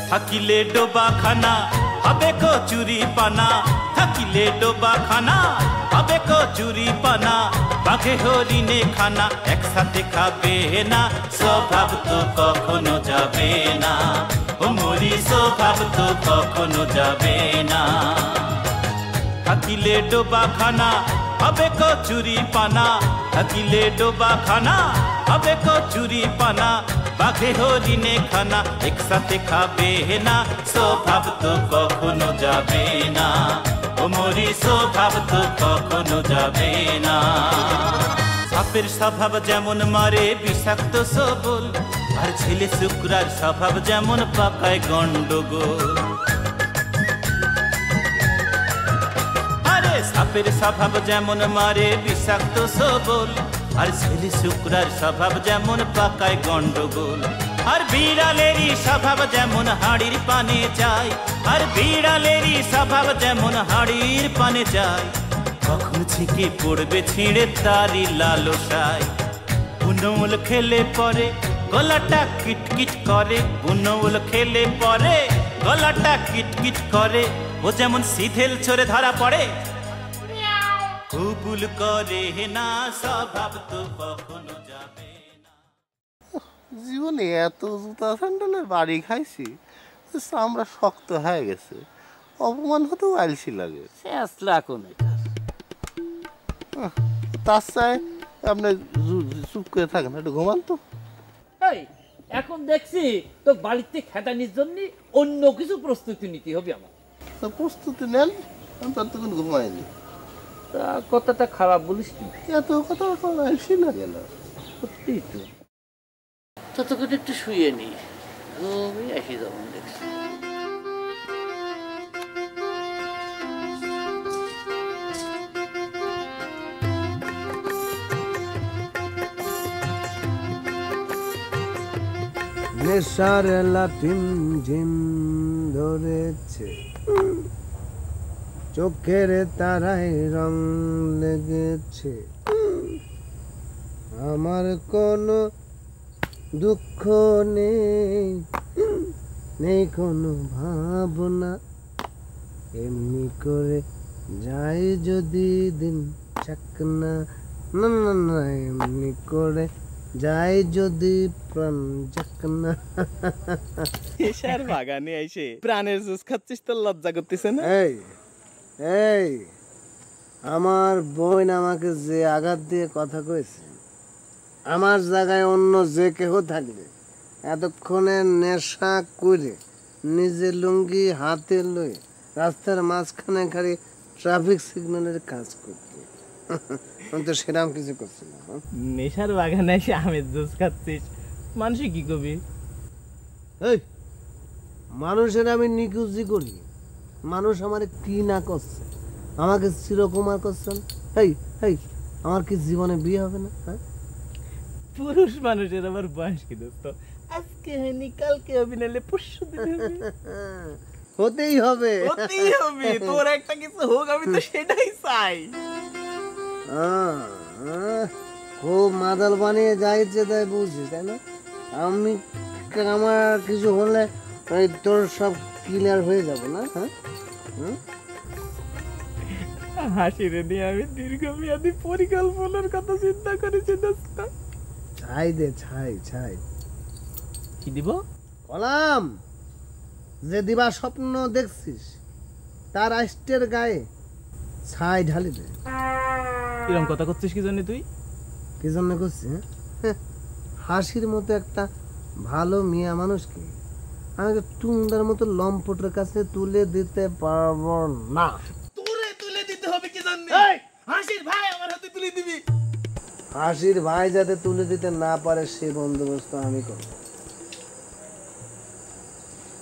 থাকিলে ডোবা খানা হবে কচুরি পানা, থাকিলে ডোবা খানা হবে কচুরি পানা, বাঘে হরিণে খানা একসাথে খাবে না, স্বভাব তো কখনো যাবে না, ও মরি স্বভাব তো কখনো যাবে না। থাকিলে ডোবা খানা হবে কচুরি পানা, থাকিলে ডোবা খানা হবে কচুরি পানা, বাঘে হরিণে খানা একসাথে খাবে না, স্বভাব তো কখনো যাবে না, ও মরি স্বভাব তো কখনো যাবে না। সাপের স্বভাব যেমন মারে বিষাক্ত সবল, আর ছেলে শুক্রার স্বভাব যেমন পাকায় গন্ডগোল। আরে সাপের স্বভাব যেমন মারে বিষাক্ত সবল, আর ছেলে শুক্রার স্বভাব যেমন পাকায় গন্ডগোল। আর বিড়ালেরই স্বভাব যেমন হাড়ির পানে যায়, আর বিড়ালেরই স্বভাব যেমন হাড়ির পানে যায়, কখন ছিকে পড়বে ছিঁড়ে তারি লালসায়। বুনমুল খেলে পরে গলাটা কিটকিট করে, বুনমুল খেলে পরে গলাটা কিটকিট করে, ও যেমন সিধেল ছড়ে ধরা পড়ে, কুবুল করে না, স্বভাব তো কখনো যাবে না। জীবনে এত জুতা স্যান্ডেলের বাড়ি খাইছি, চামড়া শক্ত হয়ে গেছে, অপমান হতেও আলসি লাগে। তার চাই আপনি চুপ করে থাকেন, একটু ঘুমান তো। এখন দেখছি তো বাড়িতে খেতানির জন্য অন্য কিছু প্রস্তুতি নিতে হবে আমার। প্রস্তুতি নেন, আমি তার তখন ঘুমাইনি। তা কথাটা খারাপ বলিস না, এত কথা আলসি লাগে না। সত্যি তো। ততক্ষণ একটু শুয়ে নি, আমি আসি যখন দেখছি। নেশার লাটিম ঝিম ধরেছে, চোখের তারায় রং লেগেছে, আমার কোনো দুঃখ নেই, নেই কোনো ভাবনা, এমনি করে যাই যদি দিন চাকনা, না না না, এমনি করে যাই যদি প্রাণ চাকনা। নেশার বাগানে আইসে প্রাণের জুস খাচ্ছিস, তো লজ্জা করতেছে না? এই এই আমার বোন আমাকে যে আঘাত দিয়ে কথা কয়েছে, আমার জায়গায় অন্য যে কেহ থাকলে এতক্ষণে নেশা করে নিজে লুঙ্গি হাতে লয়ে রাস্তার মাঝখানে খালি ট্রাফিক সিগন্যালের কাজ করতে। আমি তো সেরকম কিছু করছি না। নেশার বাগানে এসে আমের জুস খাচ্ছিস, মানুষ কি কবি? এই মানুষের আমি নিকুজি করি, মানুষ আমার কি না করছে, আমাকে চিরকুমার করছেন। এই এই আমার কি জীবনে বিয়ে হবে না? হ্যাঁ, পুরুষ মানুষের আবার বয়স কি দোস্ত? আজকে হয়নি কালকে হবে, নাহলে পরশু দিন হবে। হতেই হবে, হতেই হবে, তোর একটা কিছু হোক, আমি তো সেটাই চাই। খুব মাদাল বানিয়ে যাইছে তাই বুঝছিস, তাই না? আমি আমার কিছু হলে তোর সব ক্লিয়ার হয়ে যাব না? হ্যাঁ, হাসিরে নিয়ে আমি দীর্ঘমেয়াদী পরিকল্পনার কথা চিন্তা করেছি দোস্ত। ছাই দে, ছাই ছাই। কি দিব? কলাম যে দিবা স্বপ্ন দেখছিস তার আষ্টের গায়ে ছাই ঢালি দে। এরকম কথা করছিস কি জন্য তুই? কি জন্য করছিস? হাসির মতো একটা ভালো মিয়া মানুষকে আমাকে টুন্ডার মতো লম্পটের কাছে তুলে দিতে পারবো না। তোরে তুলে দিতে হবে কি জন্য? হাসির ভাই আমার হাতে তুলে দিবি। হাসির ভাই যাতে তুলে দিতে না পারে সে বন্দোবস্ত আমি করব।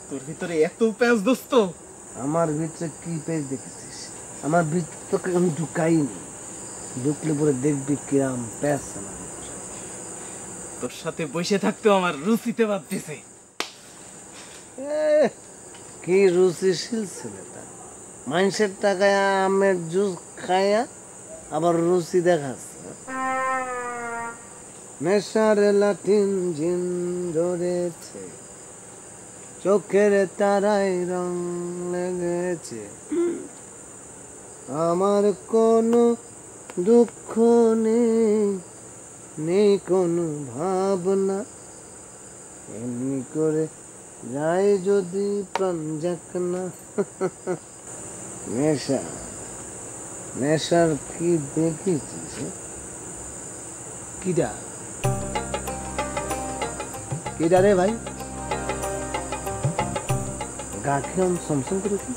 তোর ভিতরে এত পেঁচ দোস্ত? আমার ভিতরে কি পেজ দেখেছিস? আমার ভিতরে আমি ঢুকাইনি, ঢুকলে পরে দেখবি কিরাম পেঁচ। তোর সাথে বসে থাকতেও আমার রুচিতে বাঁধতেছে। কি রুচিশীল ছেলেটা, মানুষের টাকায় আমের জুস খায়া আবার রুচি দেখাচ্ছে। নেশার লাটিম ঝিম ধরেছে, চোখের তারায় রং লেগেছে, আমার কোনো দুঃখ নেই, নেই কোনো ভাবনা, এমনি করে যায় যদি প্রাণ যাক না। নেশা, নেশার কি দেখেছিস? কিডা কিডা রে ভাই, গা কিরম সমসম করে কি?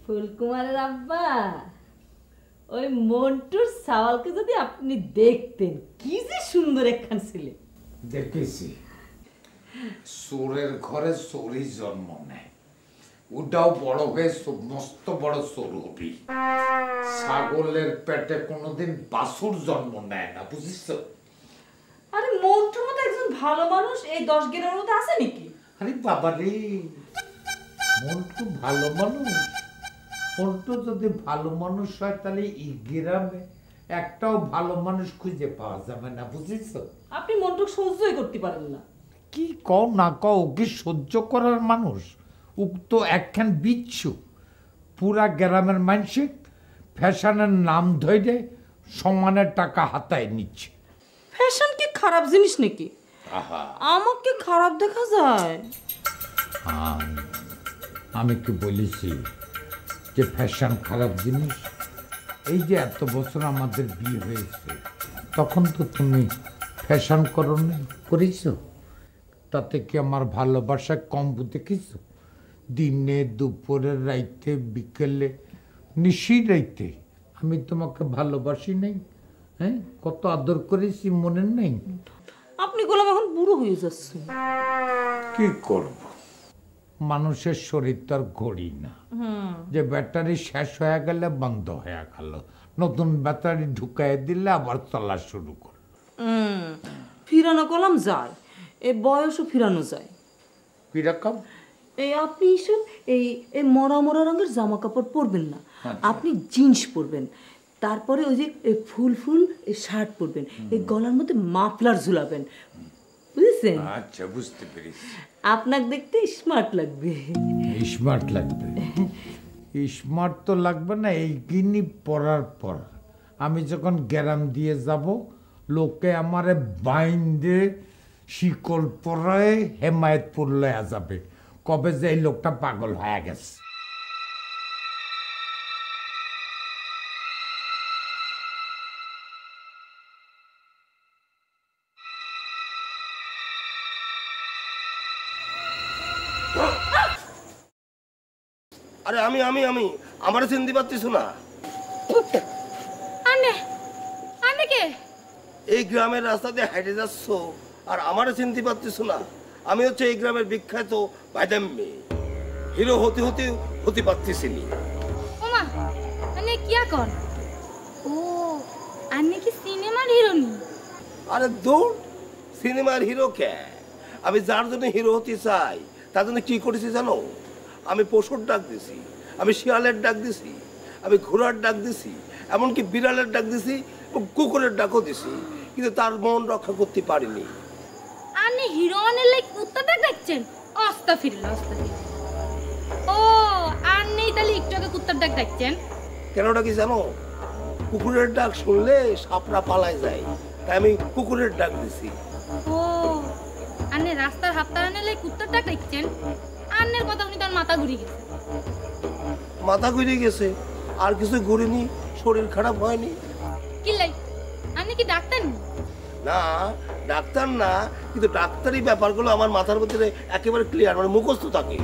ফুলকুমারের আব্বা, ওই মন্টুর সাওয়ালকে যদি আপনি দেখতেন, কি যে সুন্দর একখান ছেলে। দেখেছি, চোরের ঘরে চোরই জন্ম নেয়, ওটাও বড় হয়ে মস্ত বড় চোর হবি। ছাগলের পেটে কোনোদিন বাছুর জন্ম নেয় না, বুঝিস? আরে মন্টুর মতো একজন ভালো মানুষ এই 10 গ্রামের মধ্যে আছে নাকি? আরে বাবা রে, মন্টু ভালো মানুষ? মন্টু যদি ভালো মানুষ হয় তাহলে এই গ্রামে একটাও ভালো মানুষ খুঁজে পাওয়া যাবে না, বুঝিস? আপনি মন্টুকে সহ্যই করতে পারেন না। কি কও না কও, ওকে সহ্য করার মানুষ? উক্ত একখান বিচ্ছু পুরা গ্রামের মানুষে ফ্যাশনের নাম ধরে সমানের টাকা হাতায় নিচ্ছে। ফ্যাশন কি খারাপ জিনিস নাকি? আমাকে খারাপ দেখা যায়? আমি কি বলেছি যে ফ্যাশন খারাপ জিনিস? এই যে এত বছর আমাদের বিয়ে হয়েছে, তখন তো তুমি ফ্যাশন করেছ, তাতে কি আমার ভালোবাসা কম দেখেছ? দিনে দুপুরে রাইতে বিকেলে নিশি রাইতে আমি তোমাকে ভালোবাসি নাই? হ্যাঁ, কত আদর করেছি মনে নেই? আপনি গোলাম এখন বুড়ো হয়ে যাচ্ছে। কি করব, মানুষের শরীর তো আর ঘড়ি না যে ব্যাটারি শেষ হয়ে গেলে বন্ধ হয়ে গেল, নতুন ব্যাটারি ঢুকাই দিলে আবার চলা শুরু করল। ফিরানো কলাম যায়, এই বয়সও ফিরানো যায়। কিরকম? এই আপনি সব এই মরা মরা রঙের জামা কাপড় পরবেন না, আপনি জিন্স পরবেন, তারপরে ওই যে ফুল ফুল শার্ট পরবেন, এই গলার মধ্যে মাফলার ঝুলাবেন, বুঝেছেন? আচ্ছা, বুঝতে পেরেছি। আপনাকে দেখতে স্মার্ট লাগবে। স্মার্ট লাগবে? স্মার্ট তো লাগবে না, এই গিনি পরার পর আমি যখন গ্রাম দিয়ে যাব, লোকে আমারে বাইন্দে শিকল পরায় হেমায়তপুর লয়া যাবে, কবে যে এই লোকটা পাগল হয়ে গেছে। আরে আমি আমি আমি আমারে চিনতে পারতিস না? আনে আনে কে? এই গ্রামের রাস্তা দিয়ে হেঁটে যাচ্ছ আর আমারে চিনতে পারতিস না? আমি হচ্ছে এই গ্রামের বিখ্যাত বাদাম মেয়ে, হিরো হতে হতে হতে পারতিস নি। ওমা, আনে কিয়া কর? ও, আনে কি সিনেমার হিরোনি? আরে দৌড়, সিনেমার হিরো কে? আমি যার জন্য হিরো হতে চাই তার জন্য কি করেছি জানো? আমি পশুর ডাক দিছি, আমি শিয়ালের ডাক দিছি, আমি ঘোড়ার ডাক দিছি, এমনকি বিড়ালের ডাক দিছি, কুকুরের ডাকও দিছি, কিন্তু তার মন রক্ষা করতে পারিনি। আনে হিরো আনে লাইক কুত্তাটা দেখছেন? আস্তাগফিরুল্লাহ, আস্তাগফিরুল্লাহ। ও, আনে তাহলে একটু আগে কুত্তার ডাক দেখছেন? কেনটা কি জানো? কুকুরের ডাক শুনলে সাপরা পালায় যায়, তাই আমি কুকুরের ডাক দিছি। ও, আনে রাস্তার হাতটা আনে লাইক কুত্তার ডাক দেখছেন? আন্নের কথা শুনি তার মাথা ঘুরে গেছে। মাথা ঘুরে গেছে? আর কিছু ঘুরেনি, শরীর খারাপ হয়নি। কি লাই, আনে কি ডাক্তার নি? না, ডাক্তার না, কিন্তু ডাক্তারি ব্যাপারগুলো আমার মাথার মধ্যে একেবারে ক্লিয়ার, মানে মুখস্থ থাকে।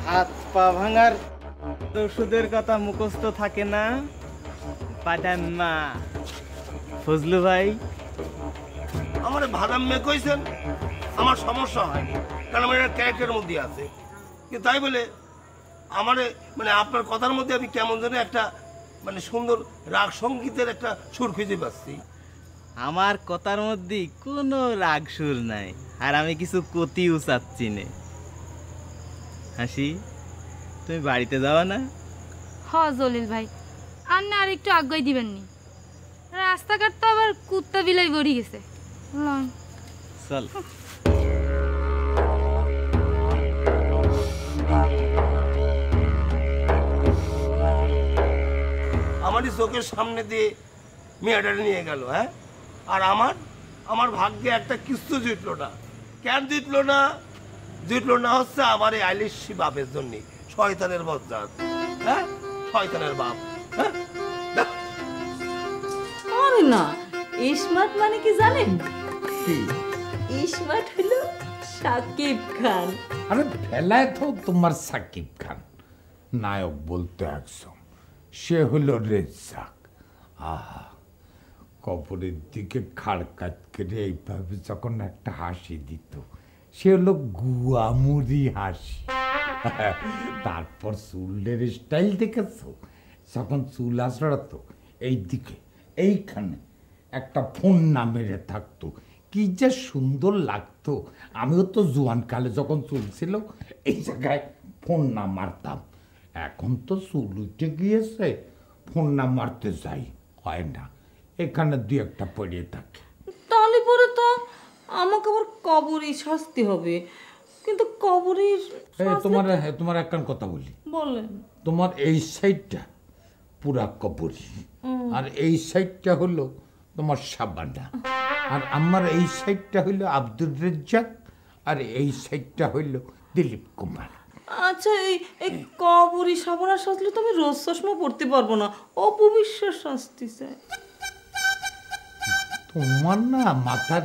হাত পা ভাঙার ওষুধের কথা মুখস্থ থাকে না বাদাম্মা। ফজলু ভাই, আমার ভাদাম মেয়ে কইছেন, আমার সমস্যা হয়নি, কারণ আমার ক্যারেক্টারের মধ্যে আছে। কিন্তু তাই বলে আমার মানে আপনার কথার মধ্যে আমি কেমন যেন একটা মানে সুন্দর রাগ সঙ্গীতের একটা সুর খুঁজে পাচ্ছি। আমার কথার মধ্যে কোনো রাগ সুর নাই, আর আমি কিছু কতিও চাচ্ছি না। হাসি, তুমি বাড়িতে যাওয়া না? হ জলিল ভাই, আর না আর একটু আগ্রহ দিবেন নি, রাস্তাঘাট তো আবার কুত্তা বিলাই ভরে গেছে। চল। আমারই চোখের সামনে দিয়ে মেয়েটা নিয়ে গেল, হ্যাঁ, আর আমার ভাগ্যে একটা কিস্তু জুটলো না। কেন জুটলো না? জুটলো না হচ্ছে আমার এই আইলিশি বাপের জন্য, শয়তানের বজ্জাত, হ্যাঁ, শয়তানের বাপ। হ্যাঁ, আরে না, স্মার্ট মানে কি জানেন? কি? স্মার্ট হলো সাকিব খান। আরে ভেলায় তো তোমার সাকিব খান, নায়ক বলতে একদম সে হলো রেজ্জাক। আহা, কবরের দিকে খাড় কাট করে এইভাবে যখন একটা হাসি দিত, সে হলো গুয়ামুড়ি হাসি। তারপর চুলের স্টাইল দেখেছো, যখন চুল আসড়াতো এইদিকে এইখানে একটা ফোন না মেরে থাকতো, কি যে সুন্দর লাগতো। আমিও তো জোয়ানকালে যখন চুল ছিল এই জায়গায় ফোন না মারতাম। এখন তো চুল উঠে গিয়েছে, ফোন না মারতে যাই হয় না, এখানে দুই একটা পড়িয়ে থাকে। তাহলে পরে তো আমাকে আবার কবরই শাস্তি হবে, কিন্তু কবরের তোমার একটা কথা বলি, বলেন। তোমার এই সাইডটা পুরা কবরী, আর এই সাইডটা হলো তোমার সাবানা, আর আমার এই সাইডটা হইলো আব্দুর রেজ্জাক, আর এই সাইডটা হইলো দিলীপ কুমার। আচ্ছা, এই কবরী সাবনা সাজলে তো আমি রোজ চশমা পড়তে পারবো না, অপবিশ্বাস শাস্তি চাই। তোমার না মাথার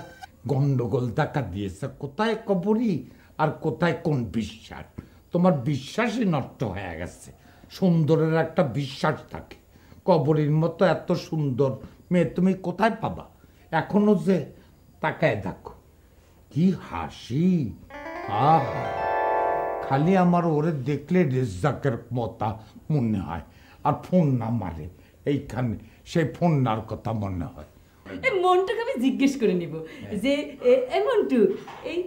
গন্ডগোল দেখা দিয়েছে, কোথায় কবরী আর কোথায় কোন বিশ্বাস। তোমার বিশ্বাসই নষ্ট হয়ে গেছে। সুন্দরের একটা বিশ্বাস থাকে, কবরীর মতো এত সুন্দর মেয়ে তুমি কোথায় পাবা? এখনো যে তাকায় দেখো কি হাসি, আহা, খালি আমার ওরে দেখলে রেজ্জাকের মতা মনে হয়, আর ফোন না মারে এইখানে, সেই ফোননার কথা মনে হয়। এই মনটাকে আমি জিজ্ঞেস করে নিব যে মন্টু, এই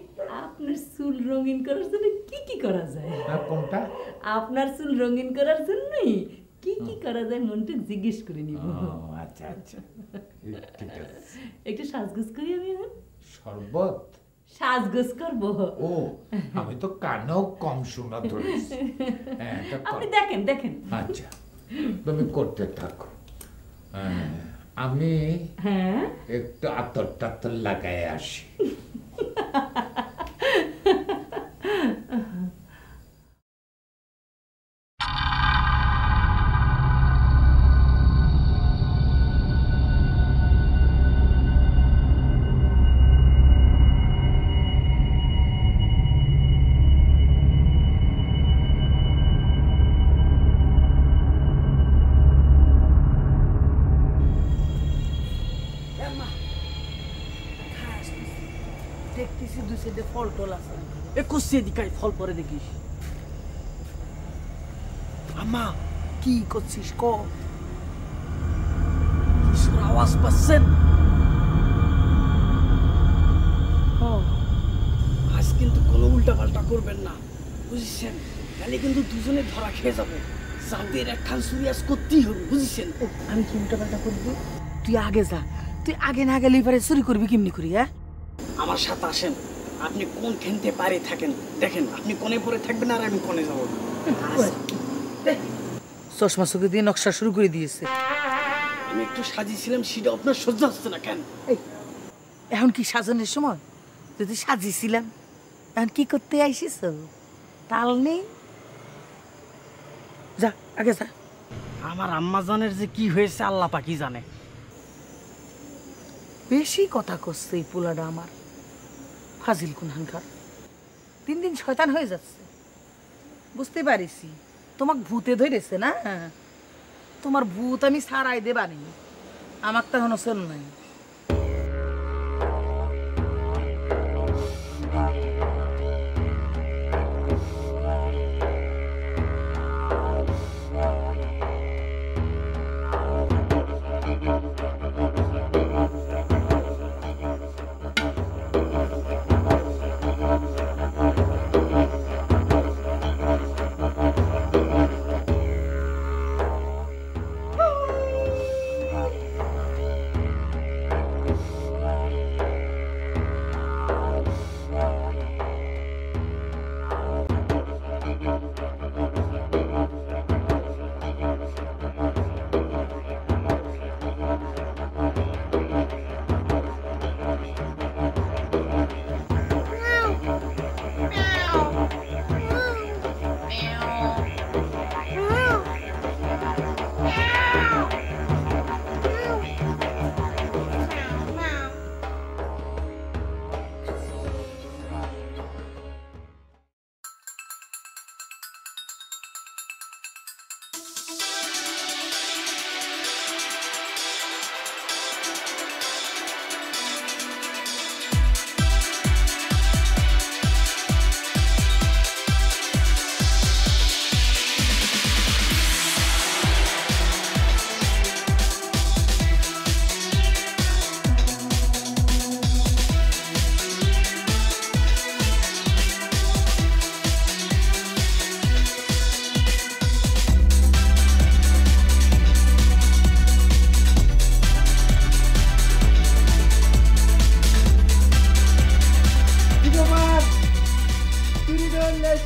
আপনার চুল রঙিন করার জন্য কি কি করা যায়? কোনটা? আপনার চুল রঙিন করার জন্য কি কি করা যায় মনটু জিজ্ঞেস করে নিব। আচ্ছা আচ্ছা, ঠিক আছে। একটু সাজগোজ করি আমি এখন। শরবত সাজগোজ করবো? ও, আমি তো কানেও কম শোনা ধরেছি। আপনি দেখেন দেখেন। আচ্ছা, তুমি করতে থাকো, আমি একটু আতর টাতর লাগাই আসি। দেখতেছি দুই সাইডে ফল টল আছে, কষিয়ে দিকাই ফল পরে দেখিস। আম্মা কি করছিস? কিসের আওয়াজ পাচ্ছেন? আজ কিন্তু কোনো উল্টা পাল্টা করবেন না, বুঝছেন? তাহলে কিন্তু দুজনে ধরা খেয়ে যাবো। চাঁদের একখান সুরিয়াজ করতেই হবে, বুঝছেন? আমি কি উল্টা পাল্টা করবো? তুই আগে যা, তুই আগে না গেলে এবারে চুরি করবি কেমনি করি? হ্যাঁ, আমার সাথে আসেন। আপনি কোন খেনতে পারে থাকেন, দেখেন আপনি কোনে পরে থাকবেন আর আমি কোনে যাবো। চশমা চোখে দিয়ে নকশা শুরু করে দিয়েছে। আমি একটু সাজিয়েছিলাম, সেটা আপনার সহ্য হচ্ছে না কেন? এখন কি সাজানোর সময়? যদি সাজিয়েছিলাম, এখন কি করতে আইসিস? তাল নেই, যা আগে যা। আমার আম্মা জানের যে কি হয়েছে আল্লাহ পাকি জানে। বেশি কথা করছে এই পোলাটা আমার, ফাজিল কুনহানকার। দিন দিন শয়তান হয়ে যাচ্ছে। বুঝতে পারিছি তোমাক ভূতে ধরেছে না? তোমার ভূত আমি ছাড়াই দেবানি, আমার তো এখনো চল নাই।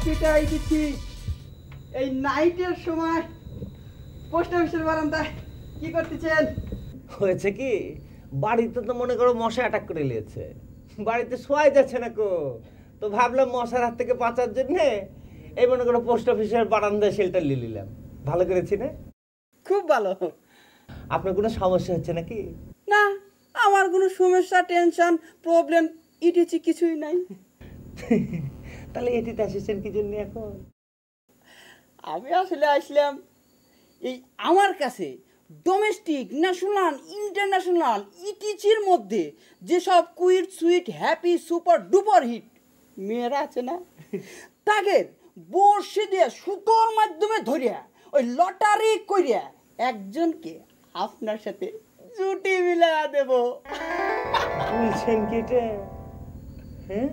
পিটাই দিচ্ছি এই নাইটের সময় পোস্ট অফিসের বারান্দায় কি করতেছেন? হয়েছে কি, বাড়িতে তো মনে করো মশা অ্যাটাক করে নিয়েছে, বাড়িতে শোয়াই যাচ্ছে না কো, তো ভাবলাম মশার হাত থেকে বাঁচার জন্য এই মনে করো পোস্ট অফিসের বারান্দায় শেল্টার নিয়ে নিলাম। ভালো করেছি না? খুব ভালো। আপনার কোনো সমস্যা হচ্ছে নাকি? না, আমার কোনো সমস্যা, টেনশন, প্রবলেম ইটিচি কিছুই নাই। তাহলে এটিতে এসেছেন কি জন্য এখন? আমি আসলে আসলাম এই আমার কাছে ডোমেস্টিক, ন্যাশনাল, ইন্টারন্যাশনাল ইটিচির মধ্যে যেসব quite, sweet, happy, super duper hit মেয়েরা আছে না, তাদের বর্ষে দিয়ে সুতোর মাধ্যমে ধরিয়া ওই লটারি করিয়া একজনকে আপনার সাথে জুটি মিলাইয়া দেব। বলছেন কি এটা? হ্যাঁ,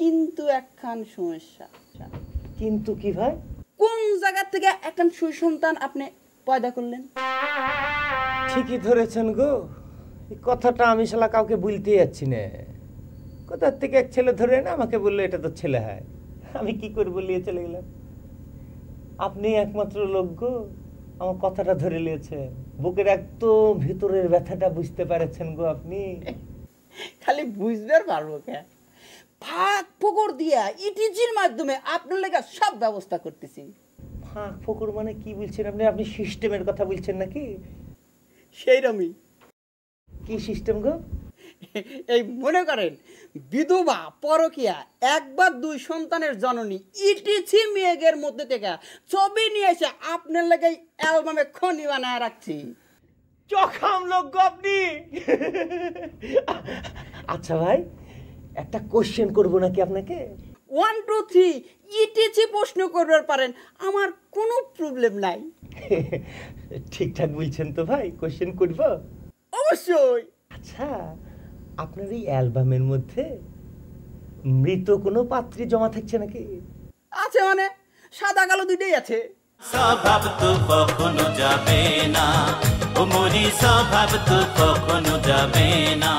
কিন্তু একখান সমস্যা। কিন্তু কি ভাই? কোন জায়গা থেকে একখান সুসন্তান আপনি পয়দা করলেন? ঠিকই ধরেছেন গো, এই কথাটা আমি শালা কাউকে বলতে যাচ্ছি না। কোথার থেকে এক ছেলে ধরে না আমাকে বললো এটা তো ছেলে হয়, আমি কি করে বলিয়ে চলে গেলাম। আপনি একমাত্র লোক গো আমার কথাটা ধরে নিয়েছেন, বুকের একদম ভিতরের ব্যথাটা বুঝতে পারছেন গো আপনি। খালি বুঝতে পারবো কে? ফাঁক ফোকর দিয়া ইটিজির মাধ্যমে আপনার লেগে সব ব্যবস্থা করতেছি। ফাঁক ফোকর মানে কি বলছেন আপনি? আপনি সিস্টেমের কথা বলছেন নাকি? সেইরকমই। কি সিস্টেম গো? এই মনে করেন বিধবা, পরকিয়া, একবার দুই সন্তানের জননী ইটিছি মেয়েদের মধ্যে থেকে ছবি নিয়ে এসে আপনার লেগে অ্যালবামে খনি বানায় রাখছি। চখাম লোক গো আপনি। আচ্ছা ভাই, একটা কোশ্চেন করবো নাকি আপনাকে? 1 2 3 ইটিছি প্রশ্ন করবার পারেন, আমার কোনো প্রবলেম নাই। ঠিকঠাক বলছেন তো ভাই, কোশ্চেন করব? অবশ্যই। আচ্ছা, আপনার এই অ্যালবামের মধ্যে মৃত কোনো পাত্রী জমা থাকছে নাকি? আছে, মানে সাদা কালো দুইটাই আছে। স্বভাব তো কখনো যাবে না, ও মরি স্বভাব তো কখনো যাবে না।